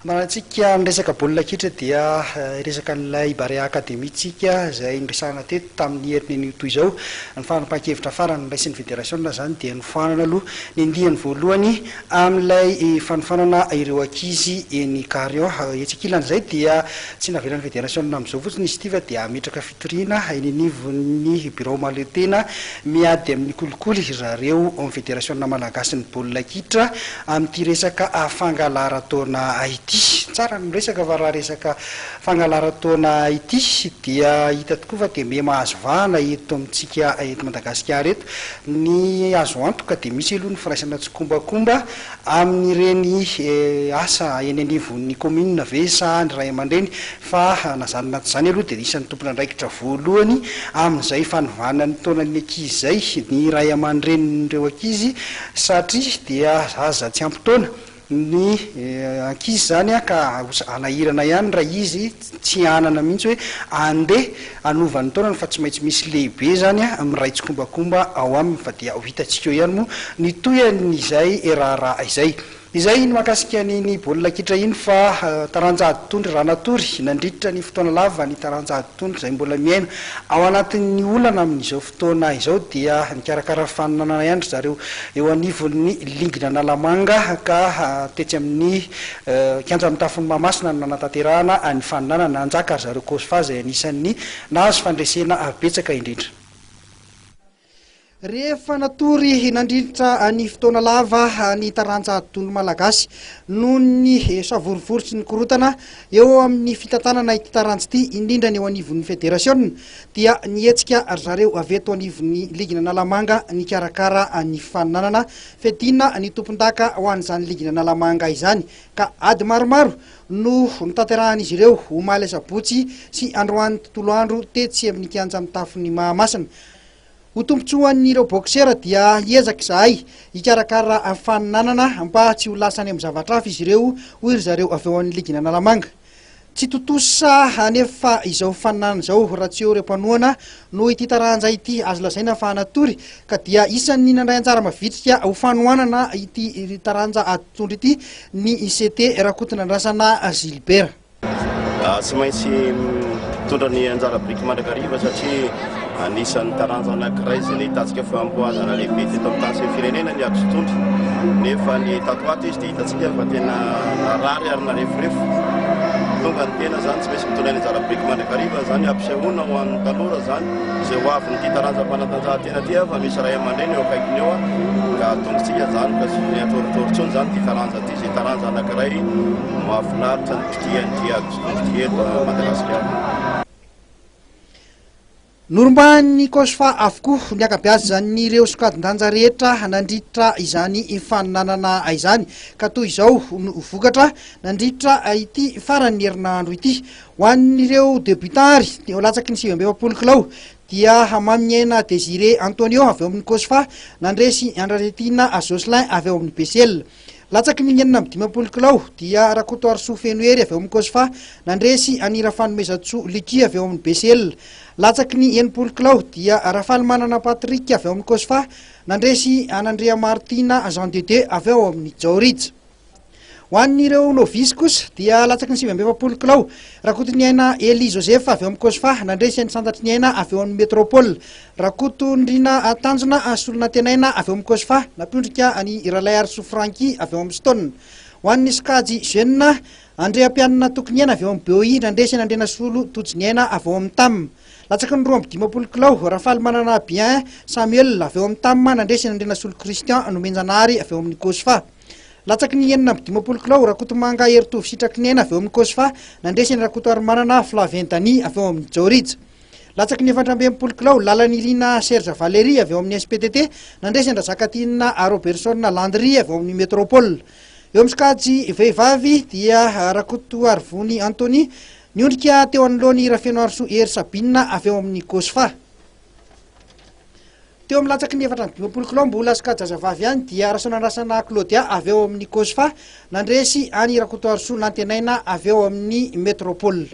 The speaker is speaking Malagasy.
Manatsika resaka baolina kitra dia resaka an'ilay Barea akademitsika izay niresahana teto tamin'ny herin'ny toy izao ny fanapahan-kevitra farany niraisin'ny federasiona zany dia nofanana aloha ny andihany voalohany amin'ilay fanofanana ireo ankizy eny Karion etsikilana izay dia tsy navelan'ny federasiona amin'izao fotsiny izy ity fa dia ametraka fitoriana eny anivon'ny birao mahaleo-tena miady amin'ny kolikoly zareo amin'ny federasiona malagasy ny baolina kitra amin'ity resaka fangalarataona ity. Tsara ny resaka fa raha resaka fangalarataona ity dia hita tokoa fa dia me mahazo vahana eto amintsika eto Madagasikara eto ny azo antoka dia misy aloha ny firaisana tsokombakomba amin'ireny asa eny anivon'ny commune ve sa ny ray aman-dreny fa nazanona zany aloha dia isan'ny tompona andraikitra voalohany amin'izay fanovana ny taonan'ny ankizy izay ny ray aman-dren'ireo ankizy satria dia aza tsy ampy-taona ny ankizy zany ka anahirana ihany raha izy tsy anana mihitsy hoe andeha anovan'ny taonany fa tsy maintsy misy lehibe zany amiray tsokombakomba ao aminy fa dia ho hitantsika eo ihany moa ny toyan'izay raharaha izay ny makasika ny baolina kitra iny fa taranja aditondry raha natory nandritra ny fotoana lava ny taranja aditondry izay mbola miaina ao anatin'ny olana amin'izao fotoana izao dia nikarakara faninanana ihany zareo eo anivon'ny ligina-Analamanga ka tetsy amin'ny kianja amin'ny tafon'ny Mahamasina no nanatanterahana ny faninanana nanjaka ary zareo COSFA izay anisan'ny nahazo fandresena betsaka indrindra. Rehefa natory nandritra ny fotoana lava ny taranja aditondry malagasy noho ny savorivory sy ny korotana eo amin'ny fitantanana ity taranja ity indrindra ny eo anivon'ny federasiona dia nietsika zareo avy eto anivon'ny ligina-Analamanga ny karakara ny faninanana fiadiana ny tompon-daka ho an'izany ligina-Analamanga izany ka ady maromaro no nitanteran'izy ireo omaly sabotsy sy androany tontolo andro tetsy amin'ny kianja amin'ny tafon'ny Mahamasina. Ho tombontsoan'ireo boxeur dia hiezaka izahay hikarakara faninanana mba tsy ho lasany amin'ny zavatra hafa izy ireo hoy ry zareo avy eo amin'ny ligina-Analamanga. Tsy totosa anefa izao faninanana izao raha tsy eo ireo mpanohana no ity taranja ity azo lazaina fa natory ka dia isan'ny nandray anjara mavitrika ho fanohanana ity taranja aditondry ity ny ICT Rakotonandrasana Gilbert. Tsy maintsy mitondra ny anjara biriky mandrakariva satria anisan'ny taranja anankiray izay hitantsika famboazana lehibe teto amin'ny tany sy ny firenena ny aditondry nefa ny tatoato izy dia hitantsika fa tena narary ary narefurefo tonga ny tena zany tsy maintsy mitondra ny anjara biriky mandrakariva zany ampisehoana ho an'ny talora zany izay ho avy nyity taranja manatanjahantena ty fa misy ray aman-dreny eo akaikiny eo ka tongotsika zany ka sy atoritoritsony zany ty taranja ty izay taranja anankiray mahafinaritra ny pitian'ity aditondry ty eto Madagasikara. Noromban'ny COSFA avokoa ny akabeazy zany ireo sokadin-danja rehetra nandritra izany faninanana izany ka toy izao no vokatra nandritra ity farany herinandro ity ho an'ireo debutary eo latsaky ny 7 kilao dia Mamiena Désiré Antonio avy eo amin'ny COSFA nandresy Andraretina Jocelyn avy eo amin'ny BCL. Latsaky ny 9 kilao dia Rakoto Arso Fenoery avy eo amin'ny COSFA nandresy Anira Fanomezatso Liki avy eo amin'ny BCL. Latsaky ny 9 kilao dia Rafaly Manana Patrick avy eo amin'ny COSFA nandresy Anandrea Martina Jean Dede avy eo amin'ny Jaorij. Ho an'ireo novice kosa dia latsaky ny 7 kilao Rakoto ny aina Eli Joseph avy eo amin'ny COSFA nandresy any Santatry ny aina avy eo amin'ny Métropole. Rakoto Ndrina Tanjona Solona Tenaina avy eo amin'ny COSFA napindrika any Iralay Arso Franky avy eo amin'ny Stone. Ho an'ny Skadji Jeune Andrea Pianina Tokony avy eo amin'ny BOI nandresy Andrena Solo Tojiniaina avy eo amin'ny TAM. Latsaky ny 12 kilao Rafaly Manana Bien Samuel avy eo amin'ny TAM nandresy Andrena Solo Christian Nomenjanary avy eo amin'ny COSFA. Latsaky ny 19 kilao Rakoto Manga Eritovy Sitraky ny aina avy eo amin'ny COSFA nandresy ny Rakoto Armanana Flaventany avy eo amin'ny Jaorij. Latsaky ny 17 kilao Lalanirina Serge Valéry avy eo amin'ny SPTT nandresy Andrazakatinina Robertson Landry avy eo amin'ny Métropole. Eo amin'ny Skadji vehivavy dia Rakoto Arvony Antony niondrika teo anoloany Rafeno Arso Ery Sabina avy eo amin'ny COSFA. Teo amin'ny latsaky ny 17 kilao mbola Skadjazavavy ihany dia Rasonandrasana Claudia avy eo amin'ny COSFA nandresy any Rakoto Arso Lantenaina avy eo amin'ny Métropole.